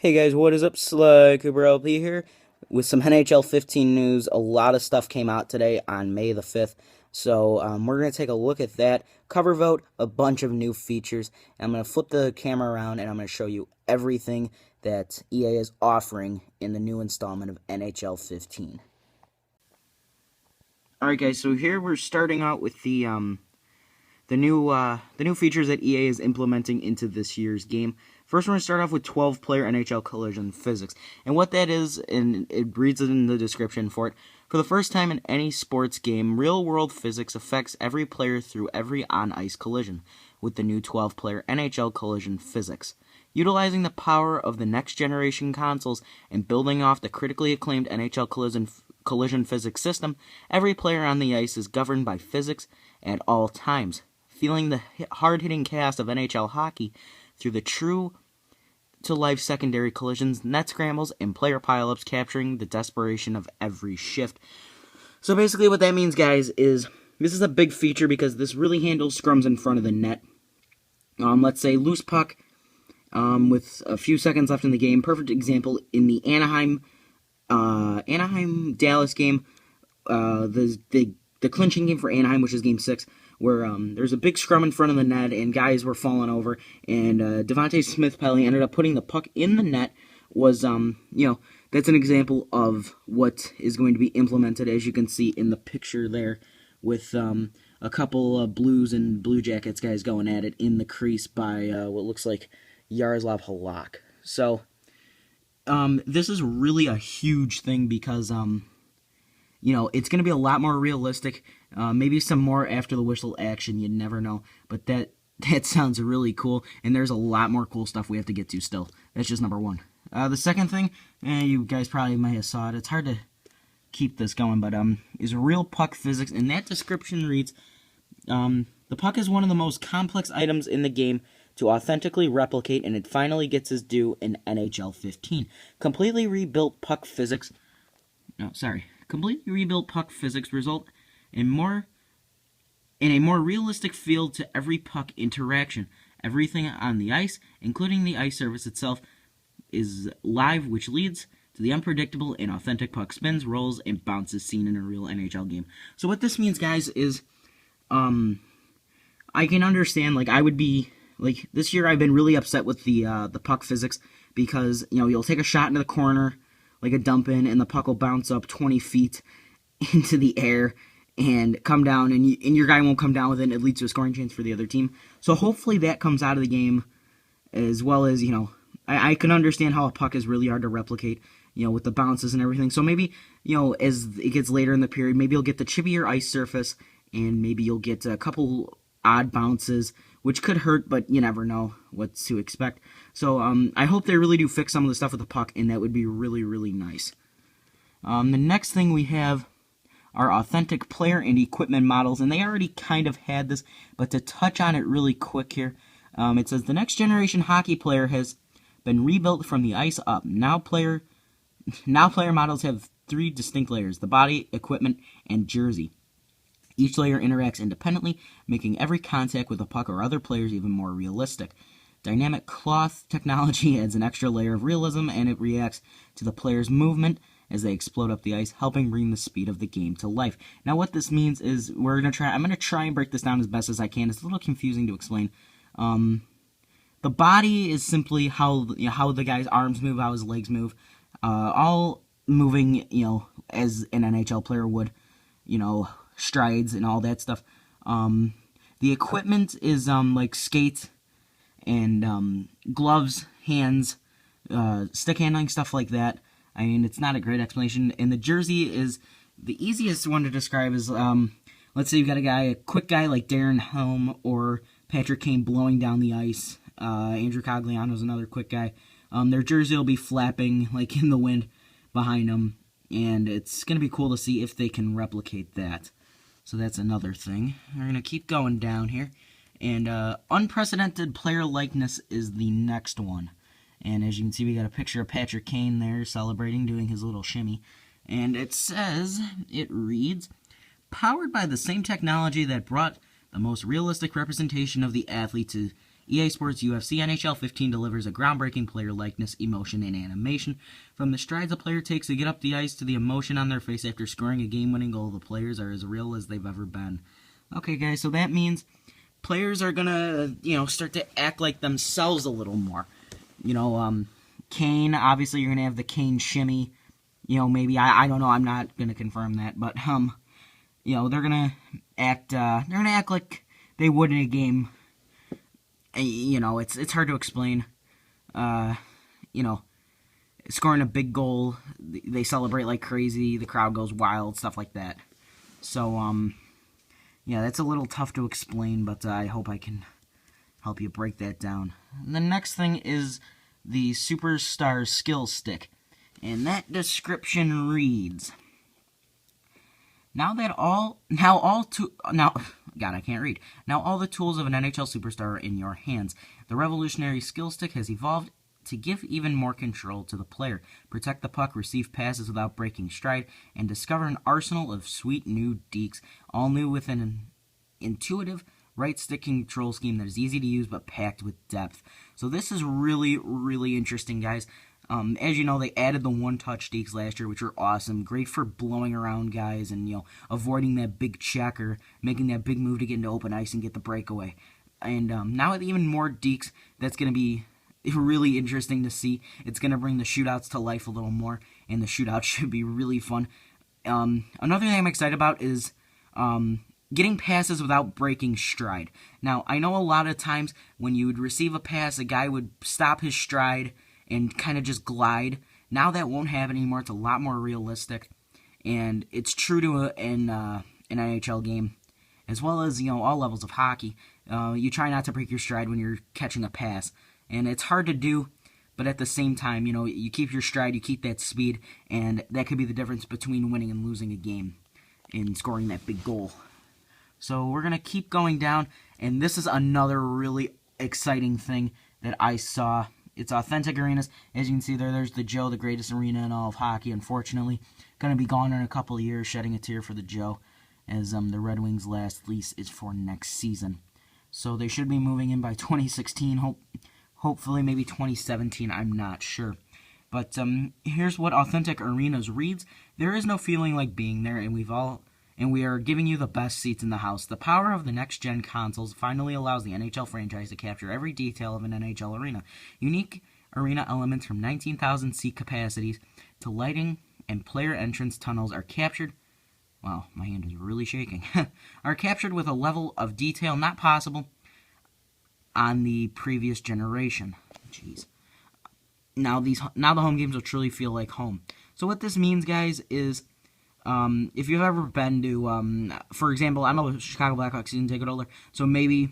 Hey guys, what is up? Sly Cooper LP here with some NHL 15 news. A lot of stuff came out today on May the 5th, so we're going to take a look at that. Cover vote, a bunch of new features. And I'm going to flip the camera around and I'm going to show you everything that EA is offering in the new installment of NHL 15. Alright guys, so here we're starting out with the new features that EA is implementing into this year's game. First, we're going to start off with 12-player NHL collision physics. And what that is, and it reads it in the description for it, for the first time in any sports game, real-world physics affects every player through every on-ice collision with the new 12-player NHL collision physics. Utilizing the power of the next-generation consoles and building off the critically acclaimed NHL collision physics system, every player on the ice is governed by physics at all times, feeling the hard-hitting chaos of NHL hockey through the true-to-life secondary collisions, net scrambles, and player pileups, capturing the desperation of every shift. So basically what that means, guys, is this is a big feature because this really handles scrums in front of the net. Let's say loose puck with a few seconds left in the game. Perfect example in the Anaheim-Dallas game, the clinching game for Anaheim, which is Game 6, where there's a big scrum in front of the net, and guys were falling over, and Devontae Smith-Pelly ended up putting the puck in the net. Was, that's an example of what is going to be implemented, as you can see in the picture there, with a couple of Blues and Blue Jackets guys going at it in the crease by what looks like Yaroslav Halak. So, this is really a huge thing because, it's going to be a lot more realistic. Maybe some more after the whistle action, you never know. But that sounds really cool, and there's a lot more cool stuff we have to get to still. That's just number one. The second thing, you guys probably might have saw it. It's hard to keep this going, but is real puck physics, and that description reads, the puck is one of the most complex items in the game to authentically replicate, and it finally gets its due in NHL 15. Completely rebuilt puck physics result in a more realistic feel to every puck interaction. Everything on the ice, including the ice surface itself, is live, which leads to the unpredictable and authentic puck spins, rolls, and bounces seen in a real NHL game. So what this means, guys, is I can understand, I would be, this year I've been really upset with the puck physics because, you'll take a shot into the corner, like a dump in, and the puck will bounce up 20 feet into the air and come down, and your guy won't come down with it, and it leads to a scoring chance for the other team. So hopefully that comes out of the game, as well as, I can understand how a puck is really hard to replicate, with the bounces and everything. So maybe, as it gets later in the period, maybe you'll get the chippier ice surface, and maybe you'll get a couple odd bounces, which could hurt, but you never know what to expect. So I hope they really do fix some of the stuff with the puck, and that would be really, really nice. The next thing we have are authentic player and equipment models, and they already kind of had this, but to touch on it really quick here, it says the next generation hockey player has been rebuilt from the ice up. Now player models have three distinct layers: the body, equipment, and jersey. Each layer interacts independently, making every contact with a puck or other players even more realistic. Dynamic cloth technology adds an extra layer of realism, and it reacts to the player's movement as they explode up the ice, helping bring the speed of the game to life. Now, what this means is I'm going to try and break this down as best as I can. It's a little confusing to explain. The body is simply how the guy's arms move, how his legs move, all moving, as an NHL player would, strides and all that stuff. The equipment is like skates and gloves, hands, stick handling, stuff like that. I mean, it's not a great explanation. And the jersey is the easiest one to describe is, let's say you've got a quick guy like Darren Helm or Patrick Kane blowing down the ice. Andrew Cogliano's another quick guy. Their jersey will be flapping like in the wind behind them, and it's going to be cool to see if they can replicate that. So that's another thing. We're going to keep going down here. And unprecedented player likeness is the next one. And as you can see, we got a picture of Patrick Kane there celebrating, doing his little shimmy. And it reads, powered by the same technology that brought the most realistic representation of the athlete to EA Sports UFC NHL 15 delivers a groundbreaking player likeness, emotion, and animation. From the strides a player takes to get up the ice to the emotion on their face after scoring a game-winning goal, the players are as real as they've ever been. Okay, guys, so that means players are gonna, start to act like themselves a little more. Kane, obviously you're gonna have the Kane shimmy. Maybe, I don't know, I'm not gonna confirm that, but, they're gonna act like they would in a game. It's hard to explain. Scoring a big goal, they celebrate like crazy, the crowd goes wild, stuff like that. So, that's a little tough to explain, but I hope I can help you break that down. And the next thing is the Superstar Skill Stick, and that description reads: Now all the tools of an NHL superstar are in your hands. The revolutionary skill stick has evolved to give even more control to the player, protect the puck, receive passes without breaking stride, and discover an arsenal of sweet new deeks, all new with an intuitive right stick control scheme that is easy to use but packed with depth. So this is really, really interesting, guys. As you know, they added the one-touch deeks last year, which were awesome. Great for blowing around guys and, avoiding that big check or making that big move to get into open ice and get the breakaway. And now with even more deeks, that's going to be really interesting to see. It's going to bring the shootouts to life a little more, and the shootouts should be really fun. Another thing I'm excited about is getting passes without breaking stride. Now, I know a lot of times when you would receive a pass, a guy would stop his stride and kind of just glide. Now that won't happen anymore. It's a lot more realistic, and it's true to an NHL game, as well as all levels of hockey. You try not to break your stride when you're catching a pass, and it's hard to do, but at the same time, you keep your stride, you keep that speed, and that could be the difference between winning and losing a game and scoring that big goal. So we're gonna keep going down, and this is another really exciting thing that I saw. It's Authentic Arenas. As you can see there's the Joe, the greatest arena in all of hockey, unfortunately. Going to be gone in a couple of years, shedding a tear for the Joe, as the Red Wings' last lease is for next season. So they should be moving in by 2016, hopefully maybe 2017, I'm not sure. But here's what Authentic Arenas reads: There is no feeling like being there, and we are giving you the best seats in the house. The power of the next-gen consoles finally allows the NHL franchise to capture every detail of an NHL arena. Unique arena elements from 19,000 seat capacities to lighting and player entrance tunnels are captured. Wow, my hand is really shaking. Are captured with a level of detail not possible on the previous generation. Jeez. Now the home games will truly feel like home. So what this means, guys, is if you've ever been to, for example, I'm a Chicago Blackhawks season ticket holder, so maybe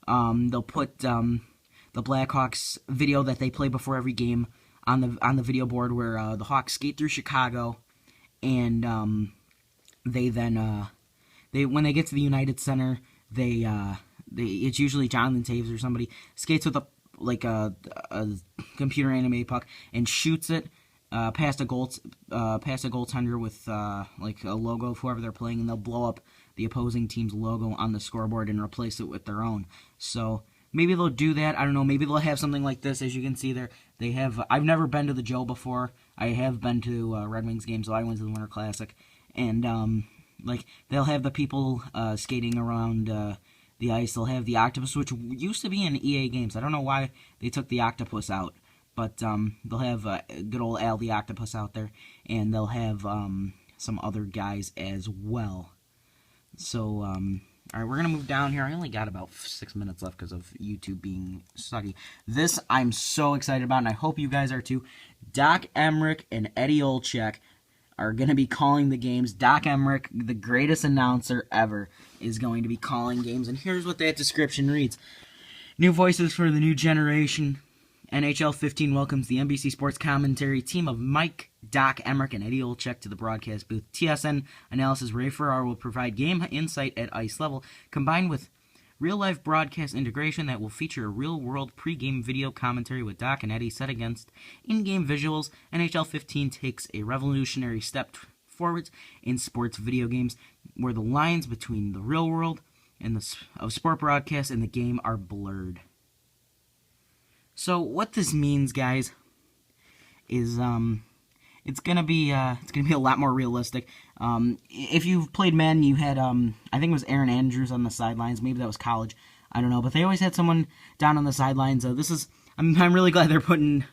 they'll put the Blackhawks video that they play before every game on the video board where the Hawks skate through Chicago, and they then when they get to the United Center, it's usually Jonathan Taves or somebody skates with a computer animated puck and shoots it past a goaltender with a logo of whoever they're playing, and they'll blow up the opposing team's logo on the scoreboard and replace it with their own. So maybe they'll do that. I don't know. Maybe they'll have something like this. As you can see there, they have. I've never been to the Joe before. I have been to Red Wings games, so I went to the Winter Classic, and they'll have the people skating around the ice. They'll have the octopus, which used to be in EA games. I don't know why they took the octopus out. But they'll have good old Al the Octopus out there, and they'll have some other guys as well. So, all right, we're going to move down here. I only got about 6 minutes left because of YouTube being sucky. This I'm so excited about, and I hope you guys are too. Doc Emrick and Eddie Olczyk are going to be calling the games. Doc Emrick, the greatest announcer ever, is going to be calling games, and here's what that description reads. New voices for the new generation. NHL 15 welcomes the NBC Sports commentary team of Mike, Doc Emrick, and Eddie Olczyk to the broadcast booth. TSN analysis Ray Ferraro will provide game insight at ice level, combined with real-life broadcast integration that will feature a real-world pre-game video commentary with Doc and Eddie set against in-game visuals. NHL 15 takes a revolutionary step forwards in sports video games, where the lines between the real world and of sport broadcast and the game are blurred. So what this means, guys, is it's gonna be a lot more realistic. If you've played Madden, you had I think it was Aaron Andrews on the sidelines. Maybe that was college. I don't know, but they always had someone down on the sidelines. I'm really glad they're putting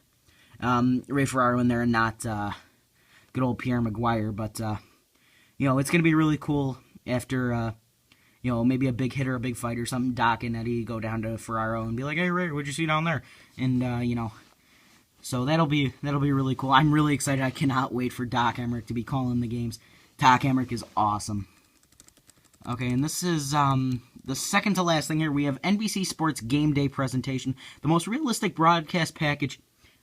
Ray Ferraro in there and not good old Pierre Maguire. But it's gonna be really cool after maybe a big hit or a big fight or something. Doc and Eddie go down to Ferraro and be like, "Hey Ray, what'd you see down there?" And so that'll be really cool. I'm really excited. I cannot wait for Doc Emrick to be calling the games. Doc Emrick is awesome. Okay, and this is the second to last thing here. We have NBC Sports Game Day presentation. The most realistic broadcast package.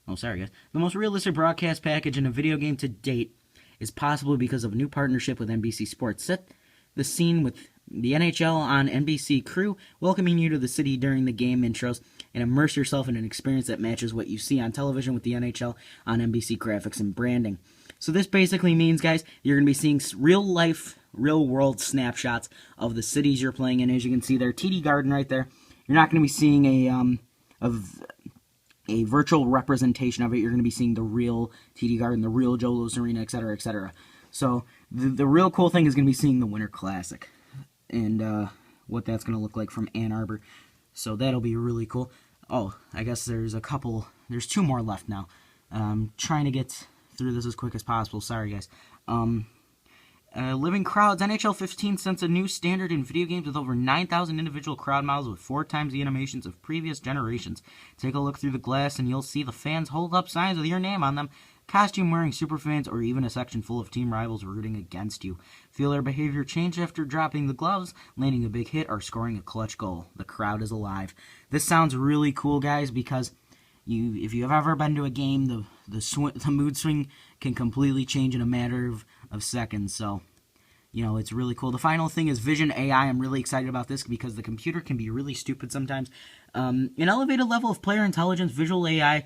Oh, sorry guys. The most realistic broadcast package in a video game to date is possible because of a new partnership with NBC Sports. Set the scene with the NHL on NBC crew welcoming you to the city during the game intros, and immerse yourself in an experience that matches what you see on television with the NHL on NBC graphics and branding. So this basically means, guys, you're going to be seeing real-life, real-world snapshots of the cities you're playing in. As you can see there, TD Garden right there. You're not going to be seeing a virtual representation of it. You're going to be seeing the real TD Garden, the real Joe Louis Arena, etc., etc. So the real cool thing is going to be seeing the Winter Classic and what that's going to look like from Ann Arbor. So that'll be really cool. Oh, I guess there's two more left now. Trying to get through this as quick as possible. Sorry, guys. Living crowds. NHL 15 sets a new standard in video games with over 9,000 individual crowd models with 4 times the animations of previous generations. Take a look through the glass and you'll see the fans hold up signs with your name on them, costume-wearing superfans, or even a section full of team rivals rooting against you. Feel their behavior change after dropping the gloves, landing a big hit, or scoring a clutch goal. The crowd is alive. This sounds really cool, guys, because if you have ever been to a game, the mood swing can completely change in a matter of seconds. So, it's really cool. The final thing is Vision AI. I'm really excited about this because the computer can be really stupid sometimes. An elevated level of player intelligence, Visual AI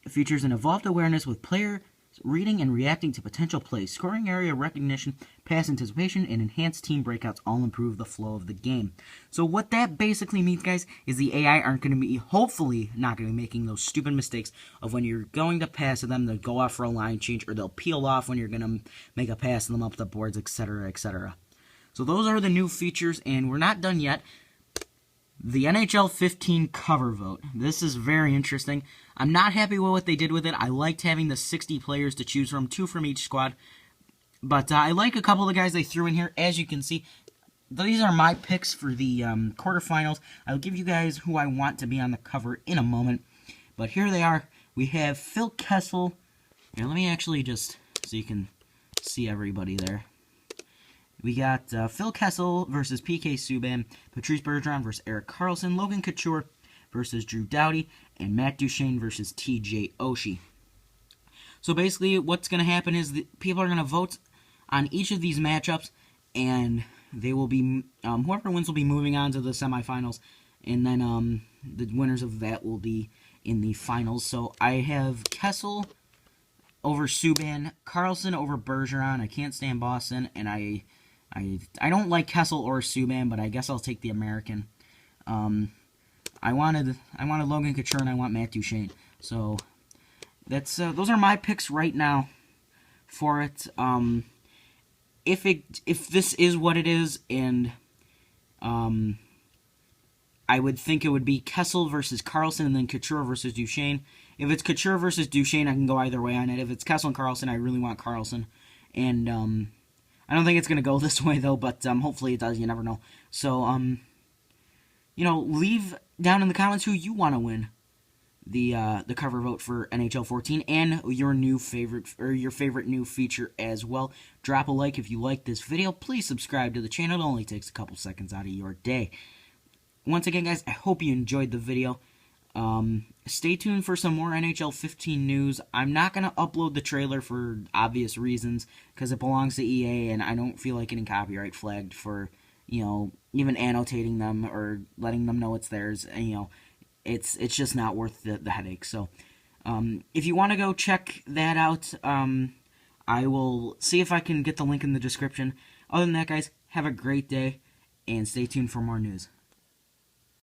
features an evolved awareness with players reading and reacting to potential plays, scoring area recognition, pass anticipation, and enhanced team breakouts all improve the flow of the game. So what that basically means, guys, is the AI aren't going to be, hopefully, not going to be making those stupid mistakes of when you're going to pass to them, they'll go off for a line change, or they'll peel off when you're going to make a pass to them up the boards, etc., etc. So those are the new features, and we're not done yet. The NHL 15 cover vote. This is very interesting. I'm not happy with what they did with it. I liked having the 60 players to choose from, 2 from each squad. But I like a couple of the guys they threw in here. As you can see, these are my picks for the quarterfinals. I'll give you guys who I want to be on the cover in a moment. But here they are. We have Phil Kessel. Here, let me actually just, so you can see everybody there. We got Phil Kessel versus PK Subban, Patrice Bergeron versus Erik Karlsson, Logan Couture versus Drew Doughty, and Matt Duchene versus TJ Oshie. So basically what's going to happen is people are going to vote on each of these matchups, and they will be, whoever wins will be moving on to the semifinals, and then the winners of that will be in the finals. So I have Kessel over Subban, Karlsson over Bergeron. I can't stand Boston, and I don't like Kessel or Subban, but I guess I'll take the American. I wanted Logan Couture and I want Matt Duchene. So that's those are my picks right now for it. If this is what it is, and I would think it would be Kessel versus Karlsson and then Couture versus Duchene. If it's Couture versus Duchene, I can go either way on it. If it's Kessel and Karlsson, I really want Karlsson. And I don't think it's going to go this way, though, but hopefully it does. You never know. So, leave down in the comments who you want to win the cover vote for NHL 14 and your favorite new feature as well. Drop a like if you like this video. Please subscribe to the channel. It only takes a couple seconds out of your day. Once again, guys, I hope you enjoyed the video. Stay tuned for some more NHL 15 news. I'm not going to upload the trailer for obvious reasons, because it belongs to EA, and I don't feel like getting copyright flagged for, even annotating them or letting them know it's theirs. And, it's just not worth the headache. So, if you want to go check that out, I will see if I can get the link in the description. Other than that, guys, have a great day, and stay tuned for more news.